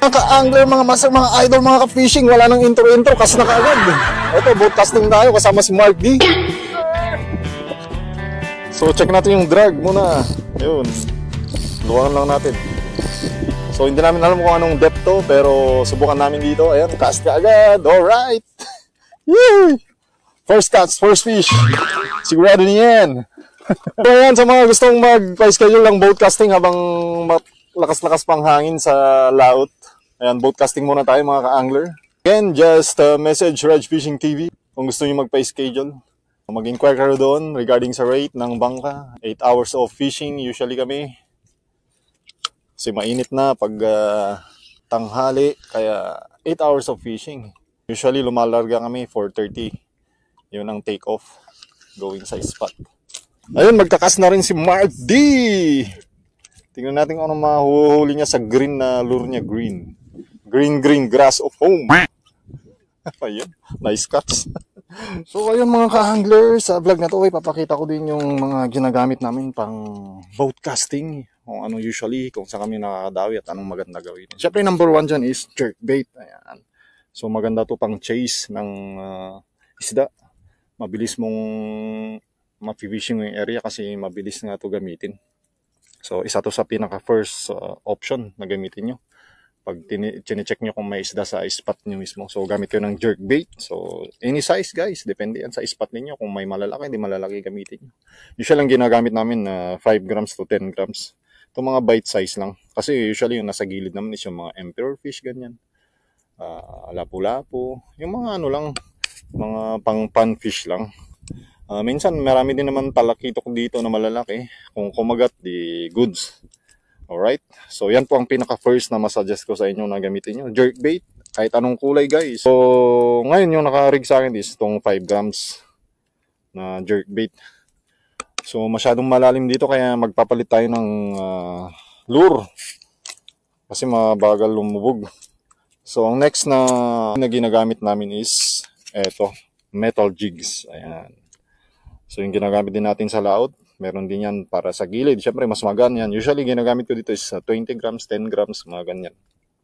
Mga ka-angler, mga master, mga idol, mga ka-fishing, wala nang intro-intro kasi na kaagad. Ito, boat casting tayo kasama si Mark D. So check natin yung drag muna. Ayun, luwangan lang natin. So hindi namin alam kung anong depth to, pero subukan namin dito. Ayan, cast ka agad. Alright. Yay! First catch, first fish. Sigurado niyan. So ayan, sa mga gustong mag-schedule ng boat casting habang lakas-lakas pang hangin sa laut. Ayan, boat casting muna tayo mga ka-angler. Again, just message Raj Fishing TV kung gusto nyo mag-schedule. Mag-inquire kayo doon regarding sa rate ng bangka. 8 hours of fishing usually kami. Kasi mainit na pag tanghali, kaya 8 hours of fishing. Usually lumalarga kami 4:30. Yun ang take off going sa spot. Ayun, magtakas na rin si Mark D. Tingnan natin kung ano mahuhuli niya sa green na lure niya. Green grass of home. Ayun, nice catch. So ayun mga ka-angler, sa vlog na to ay papakita ko din yung mga ginagamit namin pang boat casting. Kung ano usually, kung saan kami nakakadawi at anong maganda gawin. Siyempre number 1 dyan is jerkbait. Ayan. So maganda to pang chase ng isda. Mabilis mong ma-fishing yung area kasi mabilis nga to gamitin. So isa to sa pinaka first option na gamitin nyo pag chine-check nyo kung may isda sa spot nyo mismo. So gamit ko ng jerkbait. So any size guys, depende yan sa spot ninyo. Kung may malalaki, hindi malalaki gamitin nyo. Usually lang ginagamit namin na 5 grams to 10 grams. Ito mga bite size lang. Kasi usually yung nasa gilid naman is yung mga emperor fish, ganyan. Lapu-lapu. Yung mga ano lang, mga pang pan fish lang. Minsan marami din naman talakitok dito na malalaki. Kung kumagat, di goods. Alright, so yan po ang pinaka first na masuggest ko sa inyo na gamitin nyo. Jerkbait, kahit anong kulay guys. So ngayon yung naka-rig sa akin is itong 5 grams na jerkbait. So masyadong malalim dito kaya magpapalit tayo ng lure. Kasi mabagal lumubog. So ang next na ginagamit namin is eto, metal jigs. Ayan. So yung ginagamit din natin sa laut. Meron din yan para sa gilid. Siyempre, mas magaan yan. Usually, ginagamit ko dito is 20 grams, 10 grams, mga ganyan.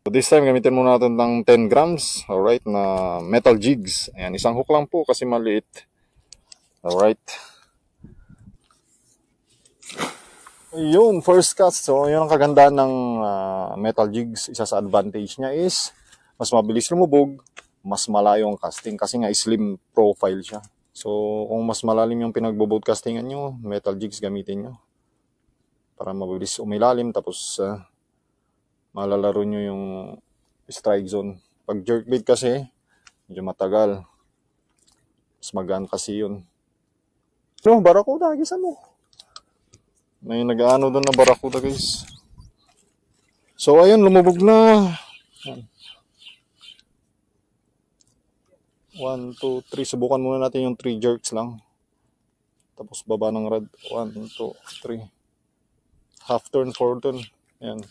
So, this time, gamitin muna natin ng 10 grams. Alright, na metal jigs. Ayan, isang hook lang po kasi maliit. Alright. Ayun, first cast. So, yun ang kagandahan ng metal jigs. Isa sa advantage niya is, mas mabilis lumubog, mas malayo ang casting kasi nga slim profile siya. So, kung mas malalim yung pinagbo-broadcastingan nyo, metal jigs gamitin nyo. Para mabilis umilalim, tapos malalaro nyo yung strike zone. Pag jerkbait kasi, medyo matagal. Mas magaan kasi yun. No, barakuda, gisa mo. May nag-ano doon na barakuda guys. So, ayun, lumubog na. 1, 2, 3. Subukan muna natin yung 3 jerks lang. Tapos baba ng rod. 1, 2, 3. Half turn, 4 turn. Ayan.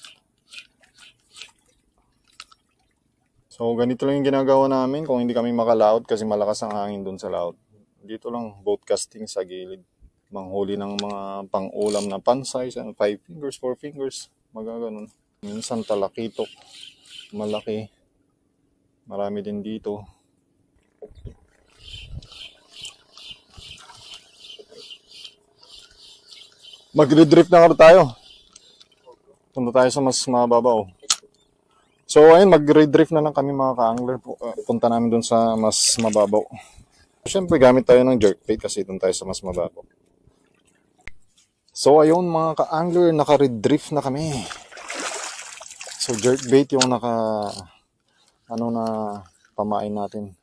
So ganito lang yung ginagawa namin kung hindi kami makalaot kasi malakas ang hangin dun sa laut. Dito lang boat casting sa gilid. Manghuli ng mga pang-ulam na pan size. 5 fingers, 4 fingers. Magaganon. Minsan talakitok. Malaki. Marami din dito. Magre-drift na tayo. Punta tayo sa mas mababaw. So ayun, magre-drift na lang kami mga ka-angler. Punta namin dun sa mas mababaw. Siyempre gamit tayo ng jerkbait kasi dun tayo sa mas mababaw. So ayun mga ka-angler, naka-redrift na kami. So jerkbait yung na pamain natin.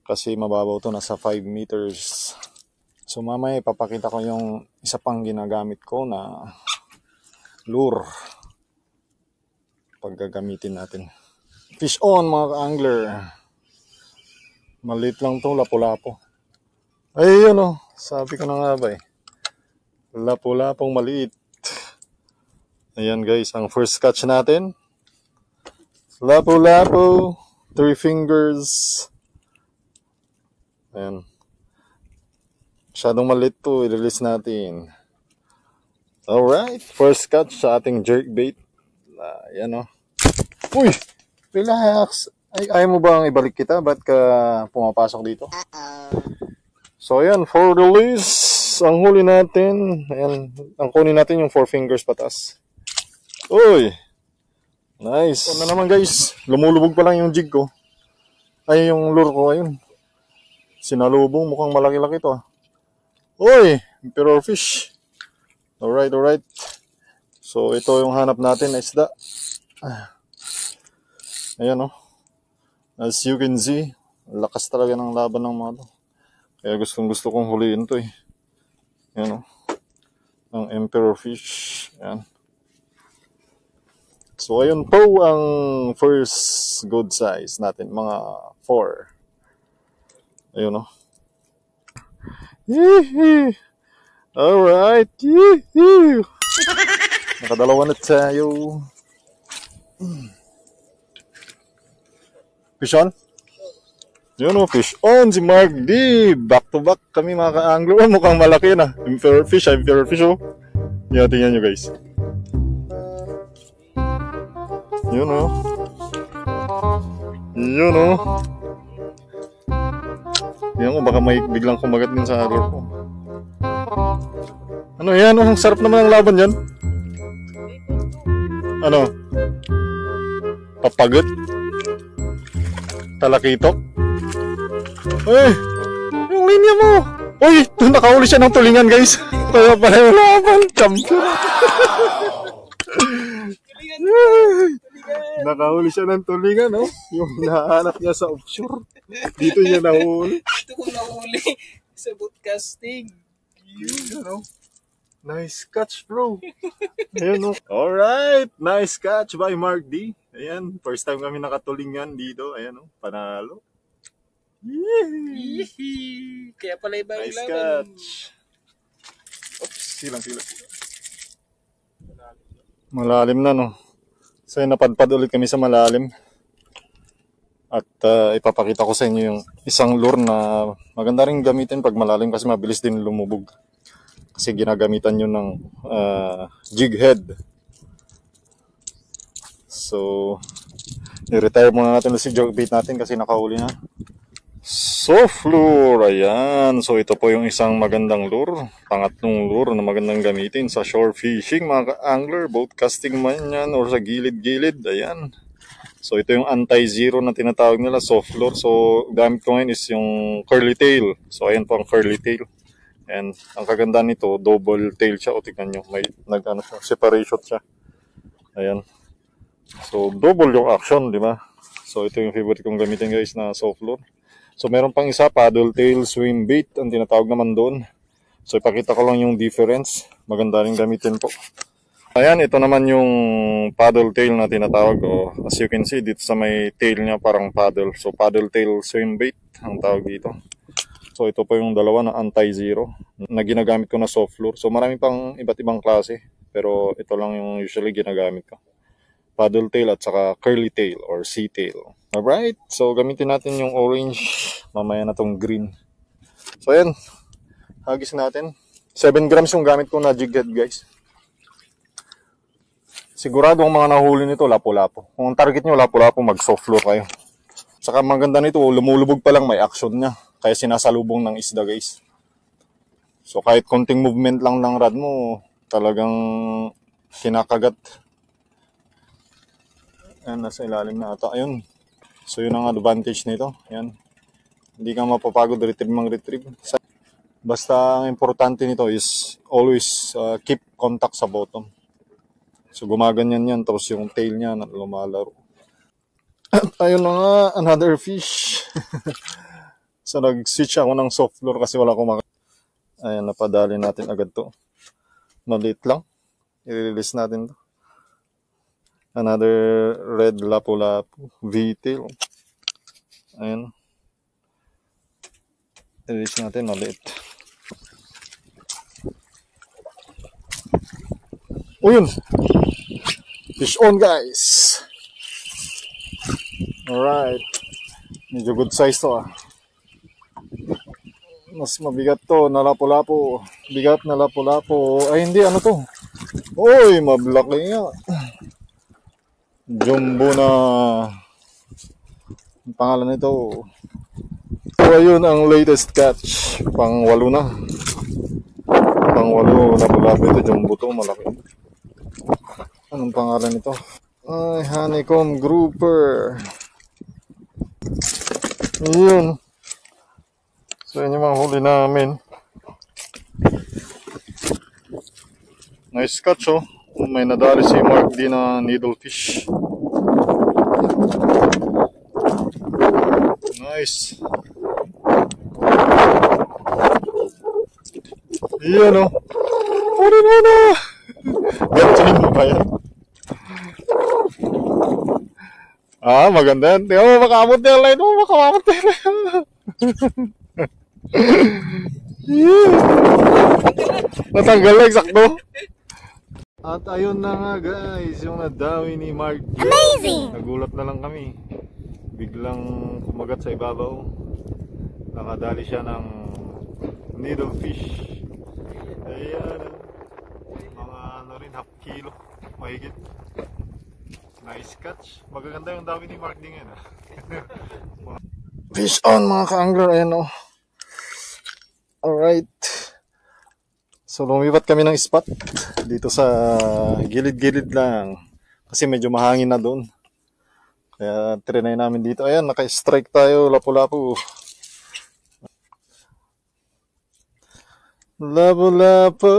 Kasi mababaw to, nasa 5 meters. So mamaya ipapakita ko yung isa pang ginagamit ko na lure pag gagamitin natin. Fish on mga ka-angler. Maliit lang to, lapu-lapo. Ayun o, sabi ko na nga ba eh. Lapu-lapong maliit. Ayan guys, ang first catch natin. Lapu-lapo, 3 fingers. Ayan. Masyadong maliit to, i-release natin. Alright, first catch sa ating jerkbait. Ayan o. Uy! Relax! Ay, ayaw mo bang ibalik kita? Ba't ka pumapasok dito? So, ayan. For release, ang huli natin. Ayan. Ang kunin natin yung 4 fingers patas. Uy! Nice. Ano naman guys? Lumulubog pa lang yung jig ko. Ay, yung lure ko. Ayun. Sinalubong. Mukhang malaki-laki to. Uy! Emperor fish. Alright, alright. So, ito yung hanap natin na isda. Ayan o. As you can see, lakas talaga ng laban ng mga to. Kaya gusto kong huliin to eh. Ayan o. Ang emperor fish. Ayan. So, ayun po ang first good size natin. Mga 4. Ayun o. Yee-hee! Alright! Yee-hee! Nakadalawa na tayo. Fish on? Yun o, fish on si Mark D. Back to back kami mga ka-angler. Oh, mukhang malaki na. Emperor fish oh. Yan, tingnan nyo guys. Yun o. Yun o. Tingnan ko, baka may biglang kumagat din sa lure ko. Ano yan? Ang sarap naman ang laban yan. Ano? Papagot? Talakitok? Uy! Yung linya mo! Uy! Nakahuli siya ng tulingan guys! Kaya pala yung laban! Champion! Nakahuli siya ng tulingan, no? Yung nahanap niya sa offshore. Dito niya nahuli. Dito ko nahuli sa boat casting. Yun, no? Nice catch, bro. Ayan, no? Alright, nice catch by Mark D. Ayan, first time kami nakatulingan dito. Ayan, no? Panalo. Yee! Kaya pala iba yung Nice laban. catch. Oops, silang. Malalim na, no? So, napadpad ulit kami sa malalim. At ipapakita ko sa inyo yung isang lure na maganda rin gamitin pag malalim kasi mabilis din lumubog. Kasi ginagamitan yun ng jig head. So, i-retire muna natin si jerkbait natin kasi nakahuli na. Soft lure, ayan. So, ito po yung isang magandang lure. Pangatlong lure na magandang gamitin sa shore fishing, mga ka-angler. Boat casting man yan or sa gilid-gilid, ayan. So, ito yung anti-zero na tinatawag nila, soft lure. So, gamit ko ngayon is yung curly tail. So, ayan po ang curly tail. And ang kaganda nito, double tail siya. O, tignan nyo, may separation siya. Ayan. So, double yung action, di ba? So, ito yung favorite kong gamitin guys na soft lure. So, meron pang isa, paddle tail swim bait. Ang tinatawag naman doon. So, ipakita ko lang yung difference. Maganda rin gamitin po. Ayan, ito naman yung paddle tail na tinatawag. O, as you can see, dito sa may tail niya parang paddle. So, paddle tail swim bait ang tawag dito. So, ito po yung dalawa na anti-zero na ginagamit ko na soft lure. So, marami pang iba't ibang klase. Pero ito lang yung usually ginagamit ko. Paddle tail at saka curly tail or sea tail. Alright, so gamitin natin yung orange. Mamaya na tong green. So, ayan. Hagis natin. 7 grams yung gamit ko na jig head, guys. Sigurado ang mga nahuli nito, lapo-lapo. Kung ang target nyo, lapo-lapo, mag-soft lure kayo. Saka maganda nito, lumulubog pa lang, may action niya. Kaya sinasalubong ng isda guys. So kahit konting movement lang ng rod mo, talagang kinakagat. Ayan, nasa ilalim na ata. Ayun. So yun ang advantage nito. Ayan. Hindi ka mapapagod retrieve. Basta ang importante nito is always keep contact sa bottom. So gumaganyan yan, tapos yung tail niya na lumalaro. At ayun na nga, another fish. So nag-switch ako ng soft lure kasi wala akong ayan, napadali natin agad to. Maliit lang. I-release natin to. Another red lapu-lapu V-tail. Ayan. I-release natin, maliit. O yun! Fish on guys! Alright. Medyo good size to ah. Mas mabigat to, na lapu-lapu. Bigat na lapu-lapu. Ay hindi, ano to? Uy, mablaki nga. Jumbo na ang pangalan nito. So ayun ang latest catch. Pang-walo na. Pang-walo na pula ito. Jumbo to, malaki. Anong pangalan nito? Ay, honeycomb grouper. Yun. So yun yung mga huli namin. Nice catch oh. May nadali si Mark D na needlefish. Nice. Iyan o. Puri mo na. Gantuin mo ba yan? Ah, maganda yan. Tingnan mo, makamot na yung line mo. Makamot na yung line mo. Natanggal na, eksakto. At ayun na nga guys, yung nadawi ni Mark. Amazing! Nagulat na lang kami. Biglang kumagat sa ibabaw. Nakadali siya ng needlefish. Ayan. Mga ano rin, half kilo. Mahigit. Nice catch. Magaganda yung dawi ni Mark din yan. Fish on mga ka-angler. Ayan o. Alright. So lumipat kami ng spot dito sa gilid-gilid lang kasi medyo mahangin na doon. Kaya trinay namin dito. Ayan, naka-strike tayo, lapu-lapu. Lapu-lapu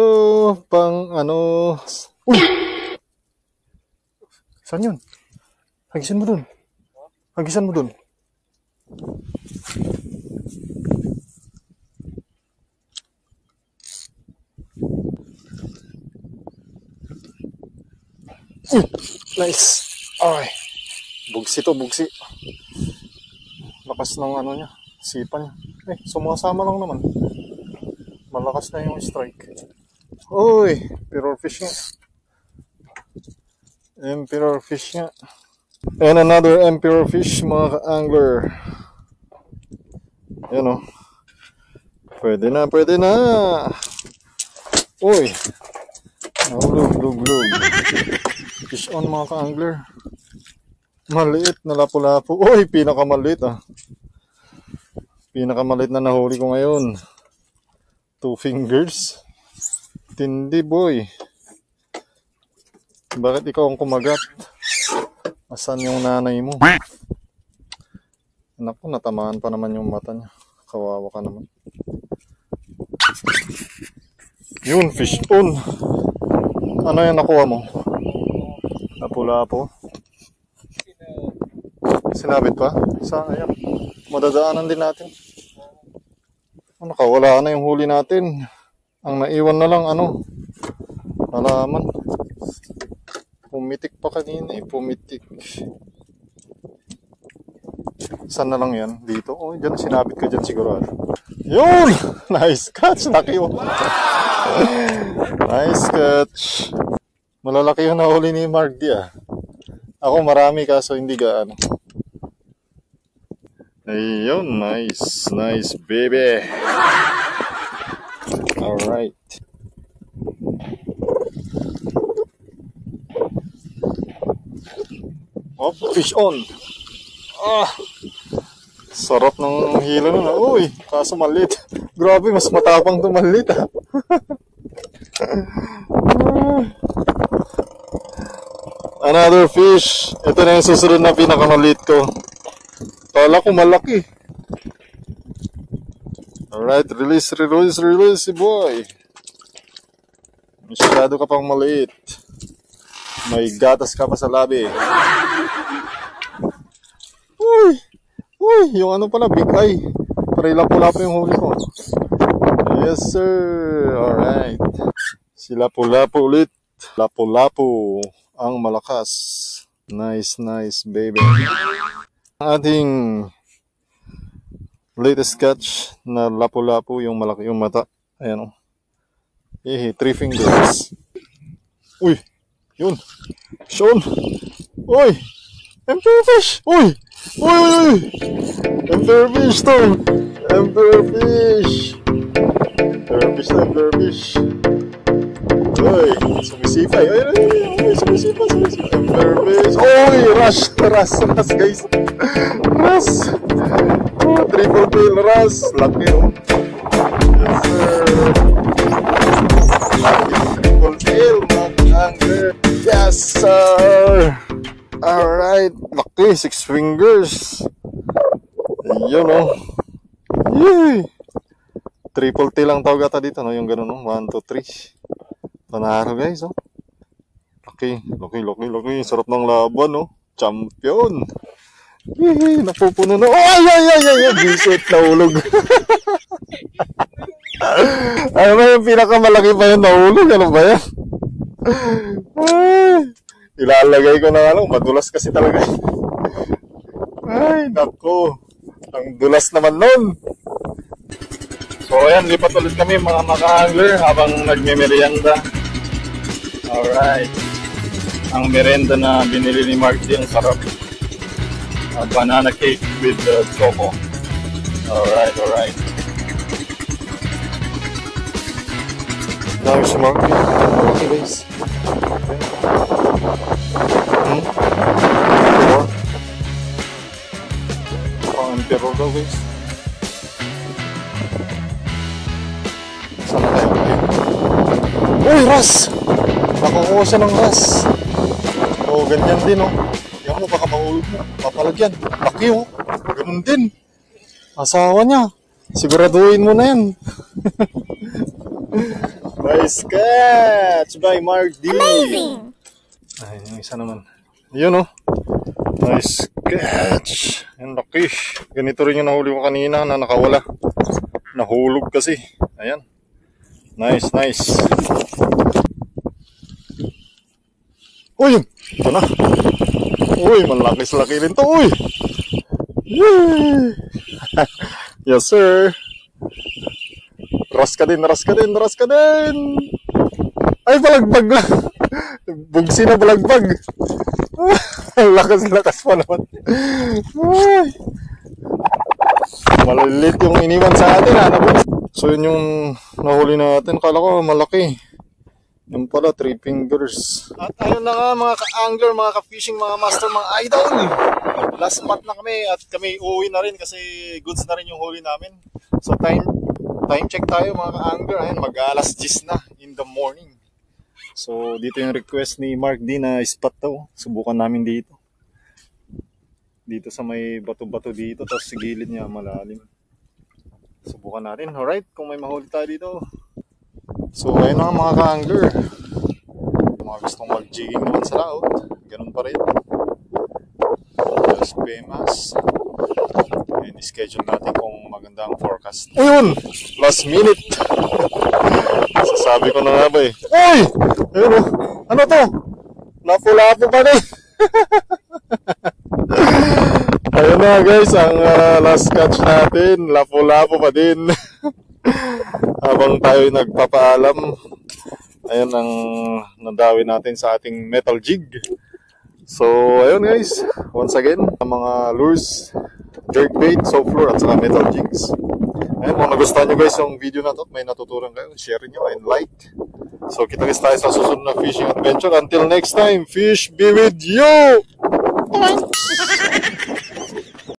pang ano. Uy! Saan yun? Hagisan mo doon. Hagisan mo doon. Nice. Ay. Bugsi to, bugsi. Lakas ng ano niya, sipa niya. Eh, sumasama lang naman. Malakas na yung strike. Uy, emperor fish nga. Emperor fish nga. And another emperor fish mga ka-angler. Yan o. Pwede na, pwede na. Uy. Nahulog, lug. Fish on mga ka-angler. Maliit na lapu-lapu. Uy, pinakamaliit ah. Pinakamaliit na nahuli ko ngayon. 2 fingers. Tindi boy. Bakit ikaw ang kumagat? Asan yung nanay mo? Naku, natamaan pa naman yung mata niya. Kawawa ka naman. Yun, fish on. Ano yung nakuha mo? Lapu-lapu. Sinabit pa? Sayang. Madadaanan din natin. Ano ka, wala na yung huli natin. Ang naiwan na lang, ano, halaman. Pumitik pa kanina eh, pumitik. Saan na lang yan? Dito? Oh, dyan, sinabit ka dyan siguro. Yun! Nice catch! Laki oh. Nice catch. Malalaki yung nahuli ni Mark D ah. Ako marami kaso hindi gaano. Ayun, nice. Nice baby. Alright. Oh, fish on. Ah, sarap ng hila nun. Uy, kaso maliit. Grabe, mas matapang ito maliit ah. Another fish. Ito na yung susunod na pinakamaliit ko. Kala ko malaki. Alright, release boy. Masyado ka pang maliit. May gatas ka pa sa labi. Uy, yung ano pala, big eye. Para lapu-lapu yung huli ko. Yes sir, alright. Si lapu-lapu ulit. Lapu-lapu ang malakas. Nice baby. Ating latest catch na lapu-lapu, yung malaki yung mata. Ayan o. 3 fingers. Uy, yun. Sean. Uy, emperor fish. Uy. Emperor fish to. Emperor fish. Uy, sumisipay. Uy, sumisipay. Perfect. Uy, rush guys. Rush. Oh, triple kill, rush. Laki, oh. Yes, sir. Laki, triple kill, mga angler. Yes, sir. Alright. Laki, 6 fingers. Ayun, oh. Yay! Triple T lang tawag ata dito, no? Yung gano'n, no? 1, 2, 3. Panaro, guys, oh. Laki. Sarap ng laban, no? Champion. Hihi, napupuno na. Oh, ay! Bisit, nahulog. Ano ba yung pinakamalaki pa yun nahulog? Ano ba yan? Ay, ilalagay ko na ano, madulas kasi talaga. Ay, nako. Ang dulas naman nun. So ayan, lipat ulit kami mga maka-angler habang nagme-merienda. Alright. Ang merienda na binili ni Mark D, ang sarap. Banana cake with choco. Alright. Dami si Mark D. Okay guys. Pang-emperor daw guys. Sana tayo kayo. Uy, ras! Nakukuha siya ng ras. O, ganyan din, oh. Yan mo, baka mahulog mo. Papalagyan. Laki, oh. Ganun din. Asawa niya. Siguraduhin mo na yan. Nice catch by Mark D. Amazing! Ay, yung isa naman. Yun, oh. Nice catch. Yan, laki. Ganito rin yung nahuli ko kanina na nakawala. Nahulog kasi. Ayan. Nice. Uy! Ito na. Uy, malakis-laki rin to. Uy! Yay! Yes, sir. Ras ka din. Ay, balagbag na. Bugsi na balagbag. Lakas pa naman. Ay. Malilit yung iniwan sa atin, ano po? So yun yung nahuli natin. Kala ko malaki. Yan pala, 3 fingers. At ayun na nga mga ka-angler, mga ka-fishing, mga master, mga idol. Last spot na kami at kami uuwi na rin kasi goods na rin yung huli namin. So time check tayo mga ka-angler. Ayun, mag-alas 10 na in the morning. So dito yung request ni Mark D na spot daw. Subukan namin dito. Dito sa may bato-bato dito, tapos sa gilid niya malalim. Subukan natin. Alright, kung may mahuli tayo dito. So ayun na mga ka-angler. Mga gustong mag-jigging naman sa laot, ganun pa rin. Just famous. And schedule natin kung maganda ang forecast. Ayun! Last minute! Sasabi ko na nga ba eh. Uy! Ayun o! Ano to? Lapo-lapo pa rin! Ayun na guys, ang last catch natin. Lapo-lapo pa din. Habang tayo nagpapaalam, ayun ang nadawi natin sa ating metal jig. So ayun guys, once again, ang mga lures, jerkbait, soft lure at saka metal jigs. Ayun, kung nagustuhan nyo guys yung video na to, may natutunan kayo, share nyo and like. So kita guys tayo sa susunod na fishing adventure. Until next time, fish be with you!